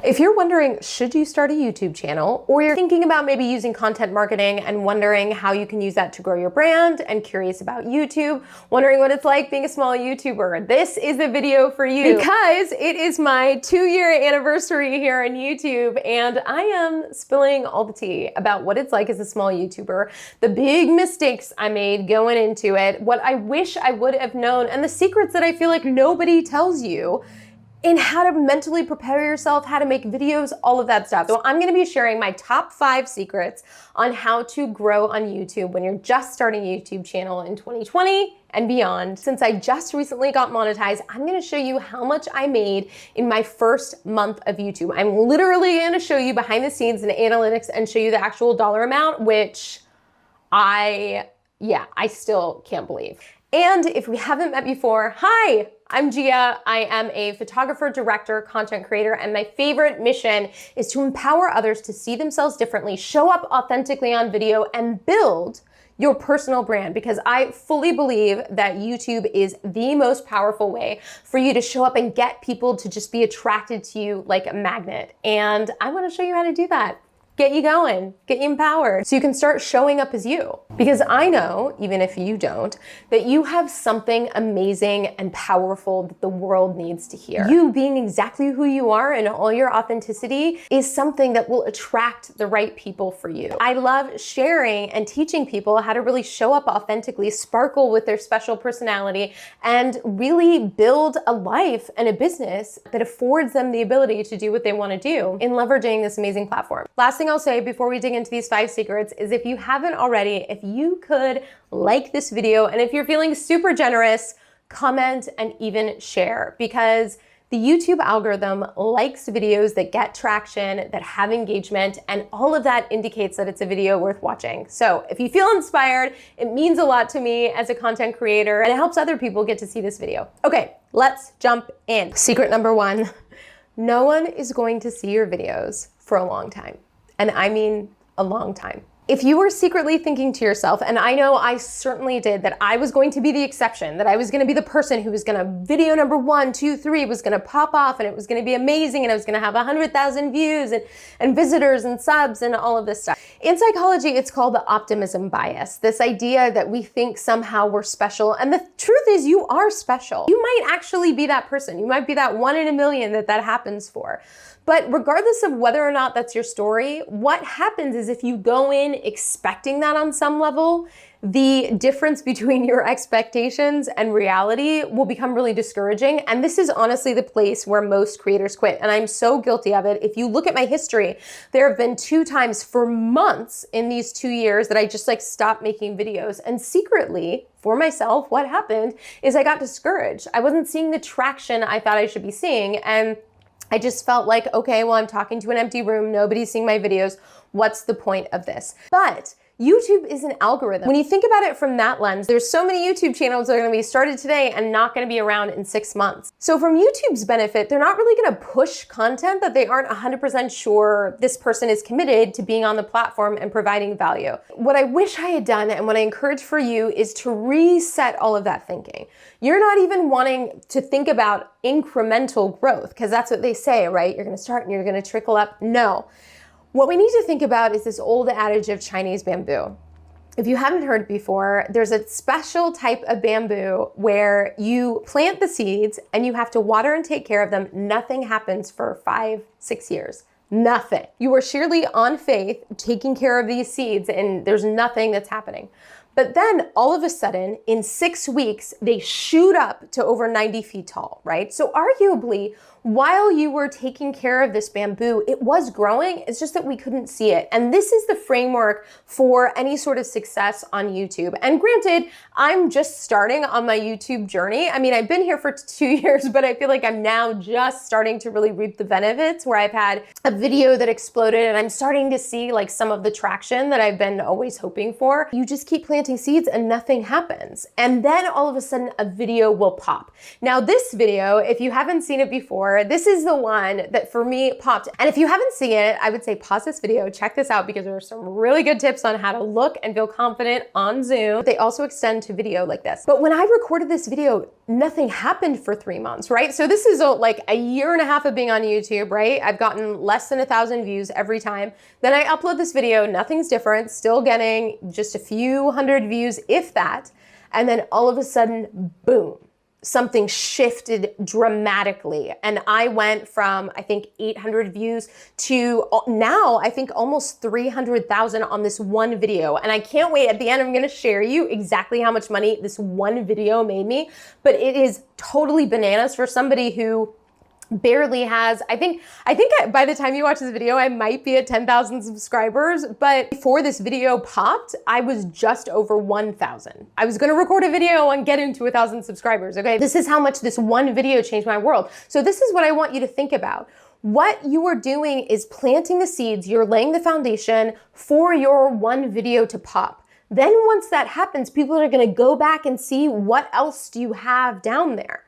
If you're wondering, should you start a YouTube channel, or you're thinking about maybe using content marketing and wondering how you can use that to grow your brand and curious about YouTube, wondering what it's like being a small YouTuber, this is the video for you because it is my 2-year anniversary here on YouTube and I am spilling all the tea about what it's like as a small YouTuber, the big mistakes I made going into it, what I wish I would have known, and the secrets that I feel like nobody tells you in how to mentally prepare yourself, how to make videos, all of that stuff. So I'm gonna be sharing my top 5 secrets on how to grow on YouTube when you're just starting a YouTube channel in 2020 and beyond. Since I just recently got monetized, I'm gonna show you how much I made in my first month of YouTube. I'm literally gonna show you behind the scenes and analytics and show you the actual dollar amount, which I still can't believe. And if we haven't met before, hi, I'm Gia. I am a photographer, director, content creator, and my favorite mission is to empower others to see themselves differently, show up authentically on video, and build your personal brand, because I fully believe that YouTube is the most powerful way for you to show up and get people to just be attracted to you like a magnet. And I want to show you how to do that. Get you going, get you empowered, so you can start showing up as you. Because I know, even if you don't, that you have something amazing and powerful that the world needs to hear. You being exactly who you are and all your authenticity is something that will attract the right people for you. I love sharing and teaching people how to really show up authentically, sparkle with their special personality, and really build a life and a business that affords them the ability to do what they want to do in leveraging this amazing platform. Last thing I'll say before we dig into these 5 secrets is, if you haven't already, if you could like this video, and if you're feeling super generous, comment and even share, because the YouTube algorithm likes videos that get traction, that have engagement, and all of that indicates that it's a video worth watching. So if you feel inspired, it means a lot to me as a content creator, and it helps other people get to see this video. Okay, let's jump in. Secret number 1, no one is going to see your videos for a long time. And I mean a long time. If you were secretly thinking to yourself, and I know I certainly did, that I was going to be the exception, that I was gonna be the person who was gonna, video number 1, 2, 3 was gonna pop off and it was gonna be amazing and I was gonna have 100,000 views and visitors and subs and all of this stuff. In psychology, it's called the optimism bias, this idea that we think somehow we're special, and the truth is you are special. You might actually be that person. You might be that 1 in a million that happens for. But regardless of whether or not that's your story, what happens is, if you go in expecting that on some level, the difference between your expectations and reality will become really discouraging. And this is honestly the place where most creators quit. And I'm so guilty of it. If you look at my history, there have been 2 times for months in these 2 years that I just stopped making videos. And secretly, for myself, what happened is I got discouraged. I wasn't seeing the traction I thought I should be seeing. And I just felt like, okay, well, I'm talking to an empty room. Nobody's seeing my videos. What's the point of this? But YouTube is an algorithm. When you think about it from that lens, there's so many YouTube channels that are gonna be started today and not gonna be around in 6 months. So from YouTube's benefit, they're not really gonna push content that they aren't 100% sure this person is committed to being on the platform and providing value. What I wish I had done, and what I encourage for you, is to reset all of that thinking. You're not even wanting to think about incremental growth, because that's what they say, right? You're gonna start and you're gonna trickle up. No. What we need to think about is this old adage of Chinese bamboo. If you haven't heard before, there's a special type of bamboo where you plant the seeds and you have to water and take care of them. Nothing happens for 5, 6 years. Nothing. You are sheerly on faith taking care of these seeds and there's nothing that's happening. But then all of a sudden, in 6 weeks, they shoot up to over 90 feet tall, right? So arguably, while you were taking care of this bamboo, it was growing. It's just that we couldn't see it. And this is the framework for any sort of success on YouTube. And granted, I'm just starting on my YouTube journey. I mean, I've been here for 2 years, but I feel like I'm now just starting to really reap the benefits, where I've had a video that exploded and I'm starting to see some of the traction that I've been always hoping for. You just keep planting seeds and nothing happens. And then all of a sudden a video will pop. Now this video, if you haven't seen it before, 4, this is the one that for me popped. And if you haven't seen it, I would say pause this video, check this out, because there are some really good tips on how to look and feel confident on Zoom. They also extend to video like this. But when I recorded this video, nothing happened for 3 months, right? So this is like a year and a half of being on YouTube, right? I've gotten less than 1,000 views every time. Then I upload this video, nothing's different, still getting just a few hundred views, if that. And then all of a sudden, boom, something shifted dramatically. And I went from, I think, 800 views to now, I think almost 300,000 on this one video. And I can't wait. At the end, I'm gonna share you exactly how much money this one video made me. But it is totally bananas for somebody who barely has, I think by the time you watch this video, I might be at 10,000 subscribers, but before this video popped, I was just over 1,000. I was gonna record a video on getting to 1,000 subscribers, okay? This is how much this one video changed my world. So this is what I want you to think about. What you are doing is planting the seeds, you're laying the foundation for your one video to pop. Then once that happens, people are gonna go back and see what else do you have down there.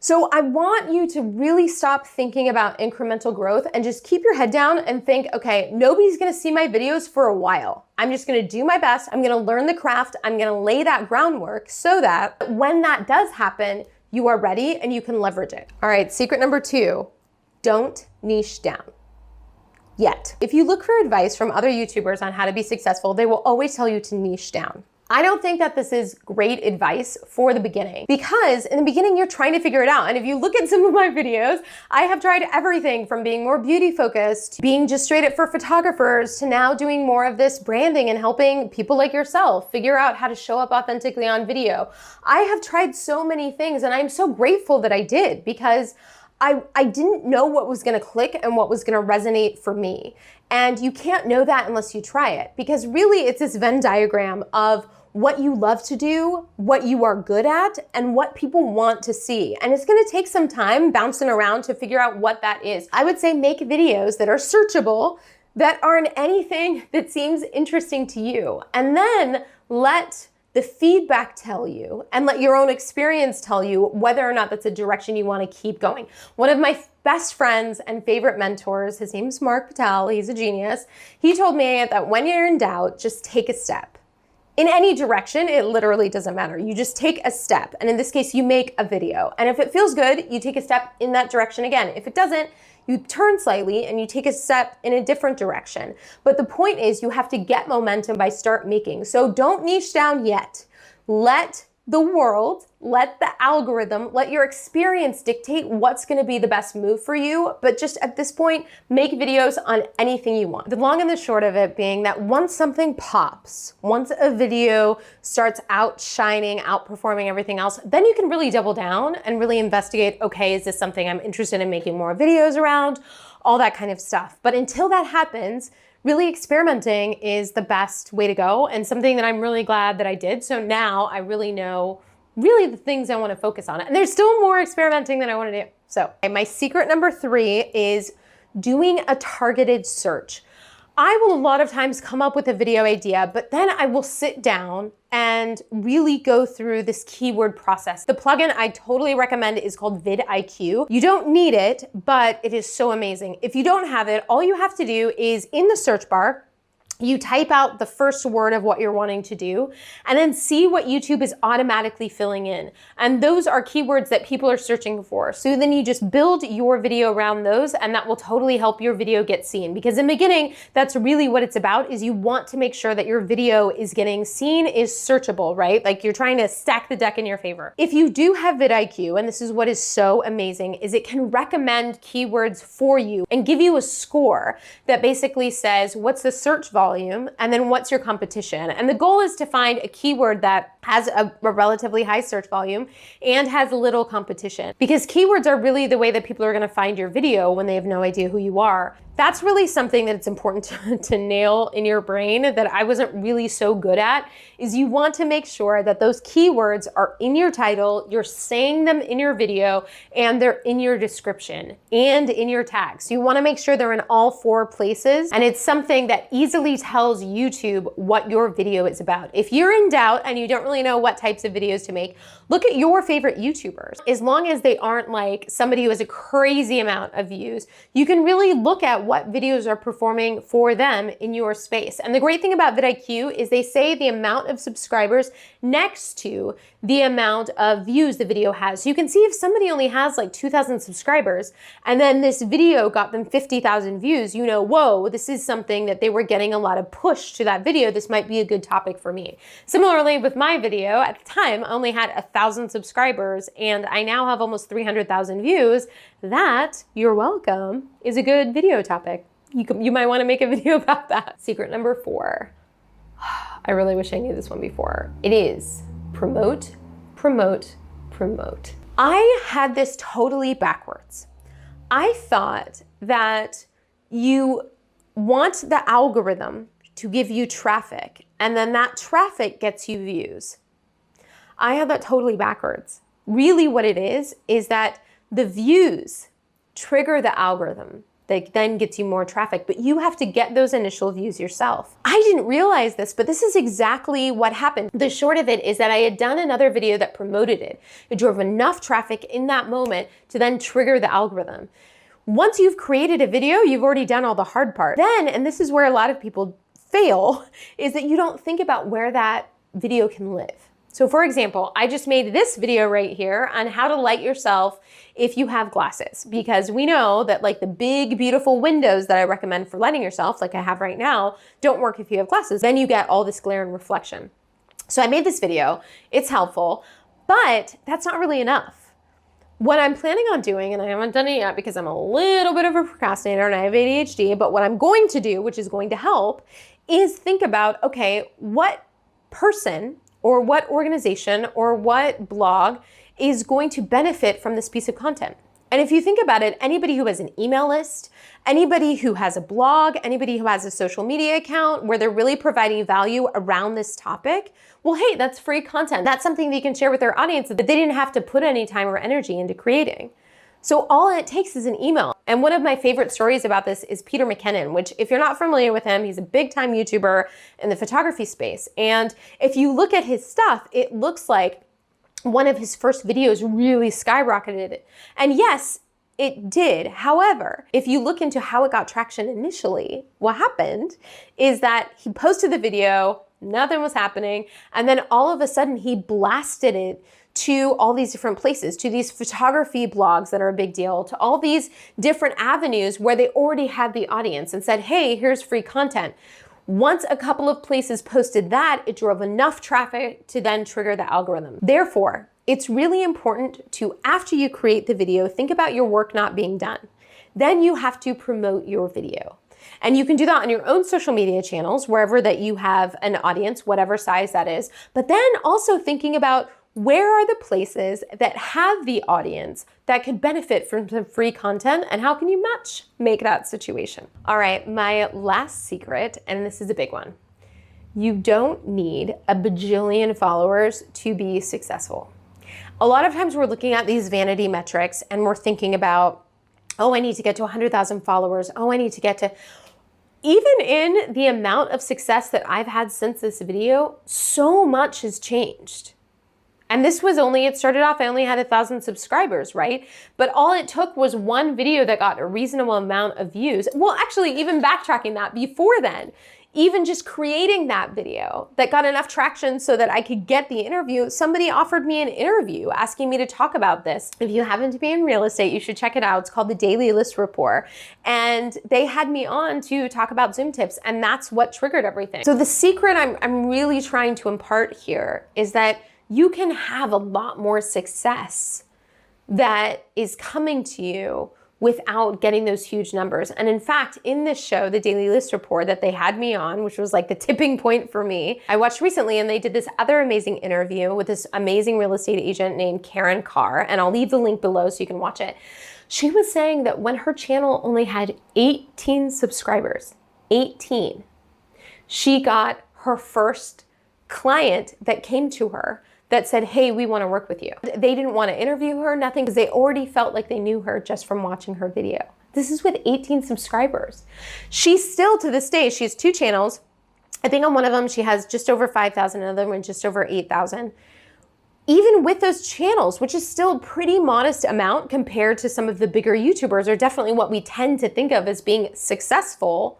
So I want you to really stop thinking about incremental growth and just keep your head down and think, okay, nobody's gonna see my videos for a while. I'm just gonna do my best. I'm gonna learn the craft. I'm gonna lay that groundwork so that when that does happen, you are ready and you can leverage it. All right, secret number 2, don't niche down. Yet. If you look for advice from other YouTubers on how to be successful, they will always tell you to niche down. I don't think that this is great advice for the beginning, because in the beginning you're trying to figure it out. And if you look at some of my videos, I have tried everything from being more beauty focused, being just straight up for photographers, to now doing more of this branding and helping people like yourself figure out how to show up authentically on video. I have tried so many things, and I'm so grateful that I did, because I didn't know what was gonna click and what was gonna resonate for me. And you can't know that unless you try it, because really it's this Venn diagram of what you love to do, what you are good at, and what people want to see. And it's gonna take some time bouncing around to figure out what that is. I would say make videos that are searchable, that aren't anything that seems interesting to you. And then let the feedback tell you, and let your own experience tell you whether or not that's a direction you wanna keep going. One of my best friends and favorite mentors, his name's Mark Patel, he's a genius. He told me that when you're in doubt, just take a step. In any direction, it literally doesn't matter. You just take a step. And in this case, you make a video. And if it feels good, you take a step in that direction again. If it doesn't, you turn slightly and you take a step in a different direction. But the point is, you have to get momentum by start making. So don't niche down yet. Let the world, let the algorithm, let your experience dictate what's gonna be the best move for you. But just at this point, make videos on anything you want. The long and the short of it being that once something pops, once a video starts outshining, outperforming everything else, then you can really double down and really investigate, okay, is this something I'm interested in making more videos around? All that kind of stuff. But until that happens, really experimenting is the best way to go, and something that I'm really glad that I did. So now I really know the things I want to focus on. And there's still more experimenting that I want to do. So my secret number 3 is doing a targeted search. I will a lot of times come up with a video idea, but then I will sit down and really go through this keyword process. The plugin I totally recommend is called vidIQ. You don't need it, but it is so amazing. If you don't have it, all you have to do is in the search bar, you type out the first word of what you're wanting to do, and then see what YouTube is automatically filling in. And those are keywords that people are searching for. So then you just build your video around those, and that will totally help your video get seen. Because in the beginning, that's really what it's about, is you want to make sure that your video is getting seen, is searchable, right? Like you're trying to stack the deck in your favor. If you do have vidIQ, and this is what is so amazing, is it can recommend keywords for you and give you a score that basically says, what's the search volume, and then what's your competition? And the goal is to find a keyword that has a relatively high search volume and has little competition, because keywords are really the way that people are going to find your video when they have no idea who you are. That's really something that it's important to nail in your brain that I wasn't really so good at, is you want to make sure that those keywords are in your title, you're saying them in your video, and they're in your description and in your tags. So you want to make sure they're in all 4 places, and it's something that easily tells YouTube what your video is about. If you're in doubt and you don't really really know what types of videos to make, look at your favorite YouTubers. As long as they aren't like somebody who has a crazy amount of views, you can really look at what videos are performing for them in your space. And the great thing about vidIQ is they say the amount of subscribers next to the amount of views the video has. So you can see if somebody only has like 2,000 subscribers and then this video got them 50,000 views, you know, whoa, this is something that they were getting a lot of push to that video. This might be a good topic for me. Similarly with my video, at the time, I only had 1,000 subscribers and I now have almost 300,000 views. That, you're welcome, is a good video topic. You might want to make a video about that. Secret number 4. I really wish I knew this one before. It is promote, promote, promote. I had this totally backwards. I thought that you want the algorithm to give you traffic, and then that traffic gets you views. I had that totally backwards. Really what it is that the views trigger the algorithm that then gets you more traffic, but you have to get those initial views yourself. I didn't realize this, but this is exactly what happened. The short of it is that I had done another video that promoted it. It drove enough traffic in that moment to then trigger the algorithm. Once you've created a video, you've already done all the hard part. Then, and this is where a lot of people fail, is that you don't think about where that video can live. So for example, I just made this video right here on how to light yourself if you have glasses, because we know that like the big, beautiful windows that I recommend for lighting yourself, like I have right now, don't work if you have glasses. Then you get all this glare and reflection. So I made this video, it's helpful, but that's not really enough. What I'm planning on doing, and I haven't done it yet because I'm a little bit of a procrastinator and I have ADHD, but what I'm going to do, which is going to help, is think about, okay, what person or what organization or what blog is going to benefit from this piece of content? And if you think about it, anybody who has an email list, anybody who has a blog, anybody who has a social media account where they're really providing value around this topic, well, hey, that's free content. That's something they can share with their audience that they didn't have to put any time or energy into creating. So all it takes is an email. And one of my favorite stories about this is Peter McKinnon, which if you're not familiar with him, he's a big time YouTuber in the photography space. And if you look at his stuff, it looks like one of his first videos really skyrocketed. And yes, it did. However, if you look into how it got traction initially, what happened is that he posted the video, nothing was happening, and then all of a sudden he blasted it to all these different places, to these photography blogs that are a big deal, to all these different avenues where they already had the audience and said, hey, here's free content. Once a couple of places posted that, it drove enough traffic to then trigger the algorithm. Therefore, it's really important to, after you create the video, think about your work not being done. Then you have to promote your video. And you can do that on your own social media channels, wherever that you have an audience, whatever size that is. But then also thinking about where are the places that have the audience that could benefit from some free content, and how can you make that situation? All right, my last secret, and this is a big one. You don't need a bajillion followers to be successful. A lot of times we're looking at these vanity metrics and we're thinking about, oh, I need to get to 100,000 followers. Oh, I need to get to... Even in the amount of success that I've had since this video, so much has changed. And this was only, it started off, I only had 1,000 subscribers, right? But all it took was one video that got a reasonable amount of views. Well, actually, even backtracking that before then, even just creating that video that got enough traction so that I could get the interview, somebody offered me an interview asking me to talk about this. If you happen to be in real estate, you should check it out. It's called the Daily List Report. And they had me on to talk about Zoom tips, and that's what triggered everything. So the secret I'm really trying to impart here is that you can have a lot more success that is coming to you without getting those huge numbers. And in fact, in this show, the Daily List Report that they had me on, which was like the tipping point for me, I watched recently, and they did this other amazing interview with this amazing real estate agent named Karen Carr, and I'll leave the link below so you can watch it. She was saying that when her channel only had 18 subscribers, 18, she got her first client that came to her that said, hey, we want to work with you. They didn't want to interview her, nothing, because they already felt like they knew her just from watching her video. This is with 18 subscribers. She's still, to this day, she has 2 channels, I think on one of them, she has just over 5,000, another one just over 8,000. Even with those channels, which is still a pretty modest amount compared to some of the bigger YouTubers, or definitely what we tend to think of as being successful,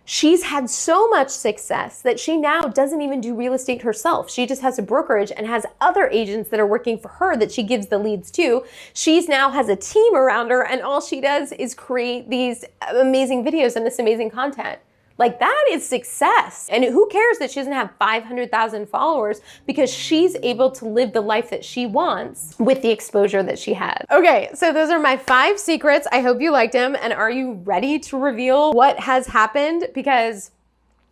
she's had so much success that she now doesn't even do real estate herself. She just has a brokerage and has other agents that are working for her that she gives the leads to. She's now has a team around her, and all she does is create these amazing videos and this amazing content. Like, that is success. And who cares that she doesn't have 500,000 followers, because she's able to live the life that she wants with the exposure that she had. Okay, so those are my 5 secrets. I hope you liked them. And are you ready to reveal what has happened? Because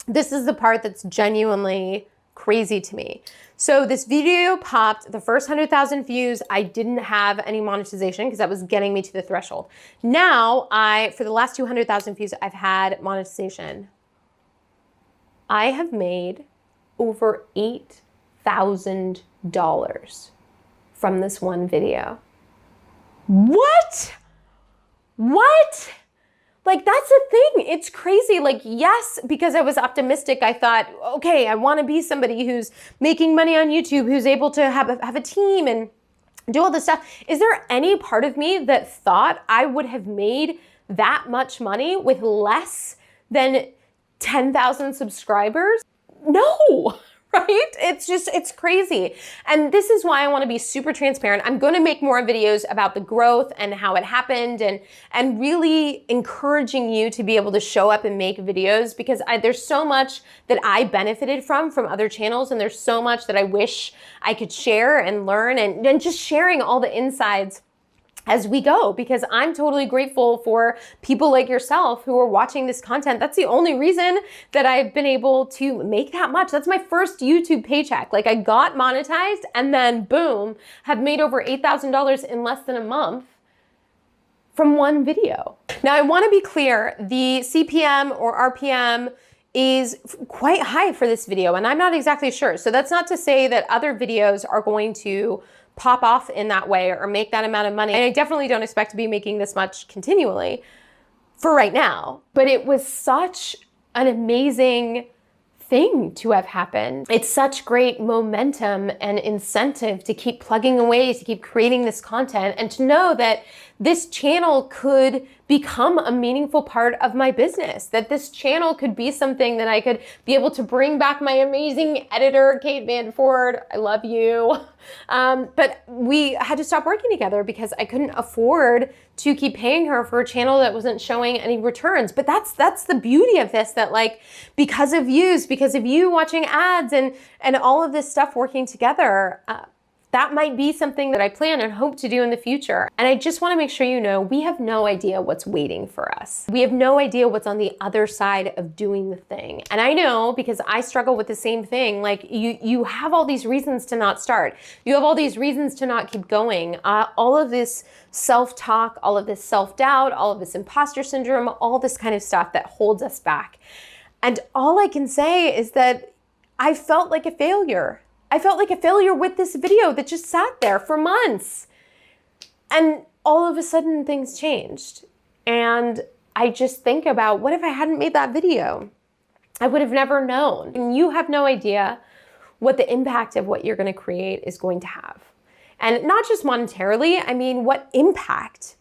this is the part that's genuinely crazy to me. So this video popped the first 100,000 views. I didn't have any monetization because that was getting me to the threshold. Now, for the last 200,000 views, I've had monetization. I have made over $8,000 from this one video. What? What? Like, that's the thing. It's crazy. Like, yes, because I was optimistic, I thought, okay, I want to be somebody who's making money on YouTube, who's able to have a team and do all this stuff. Is there any part of me that thought I would have made that much money with less than 10,000 subscribers? No. Right? It's crazy. And this is why I want to be super transparent. I'm going to make more videos about the growth and how it happened, and really encouraging you to be able to show up and make videos, because there's so much that I benefited from other channels, and there's so much that I wish I could share and learn, and just sharing all the insides as we go, because I'm totally grateful for people like yourself who are watching this content. That's the only reason that I've been able to make that much. That's my first YouTube paycheck. Like, I got monetized and then boom, have made over $8,000 in less than a month from one video. Now, I want to be clear, the CPM or RPM is quite high for this video, and I'm not exactly sure. So that's not to say that other videos are going to pop off in that way or make that amount of money. And I definitely don't expect to be making this much continually for right now. But it was such an amazing thing to have happened. It's such great momentum and incentive to keep plugging away, to keep creating this content, and to know that this channel could become a meaningful part of my business, that this channel could be something that I could be able to bring back my amazing editor, Kate Vanford. I love you. But we had to stop working together because I couldn't afford to keep paying her for a channel that wasn't showing any returns. But that's the beauty of this, that like, because of views, because of you watching ads and all of this stuff working together, that might be something that I plan and hope to do in the future. And I just want to make sure you know, we have no idea what's waiting for us. We have no idea what's on the other side of doing the thing. And I know, because I struggle with the same thing. Like, you have all these reasons to not start. You have all these reasons to not keep going. All of this self-talk, all of this self-doubt, all of this imposter syndrome, all this kind of stuff that holds us back. And all I can say is that I felt like a failure. I felt like a failure with this video that just sat there for months. And all of a sudden things changed. And I just think about, what if I hadn't made that video? I would have never known. And you have no idea what the impact of what you're going to create is going to have. And not just monetarily, I mean, what impact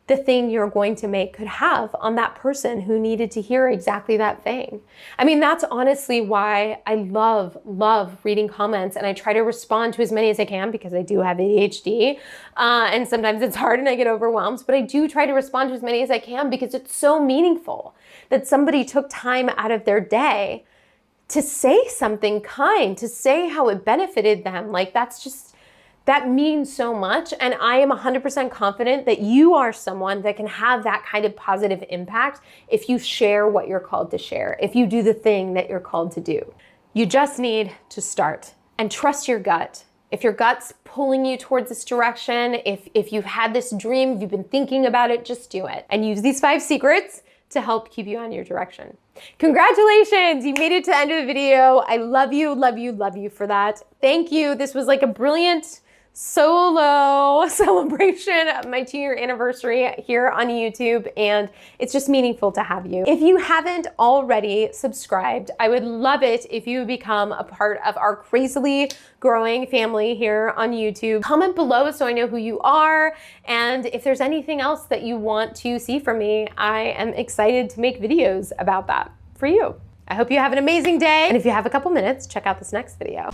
the thing you're going to make could have on that person who needed to hear exactly that thing. I mean, that's honestly why I love reading comments, and I try to respond to as many as I can, because I do have ADHD, and sometimes it's hard and I get overwhelmed, but I do try to respond to as many as I can, because it's so meaningful that somebody took time out of their day to say something kind, to say how it benefited them. Like, that means so much. And I am 100% confident that you are someone that can have that kind of positive impact if you share what you're called to share, if you do the thing that you're called to do. You just need to start and trust your gut. If your gut's pulling you towards this direction, if you've had this dream, if you've been thinking about it, just do it. And use these 5 secrets to help keep you on your direction. Congratulations, you made it to the end of the video. I love you for that. Thank you. This was like a brilliant solo celebration of my 2-year anniversary here on YouTube, and it's just meaningful to have you. If you haven't already subscribed, I would love it if you would become a part of our crazily growing family here on YouTube. Comment below so I know who you are, and if there's anything else that you want to see from me, I am excited to make videos about that for you. I hope you have an amazing day, and if you have a couple minutes, check out this next video.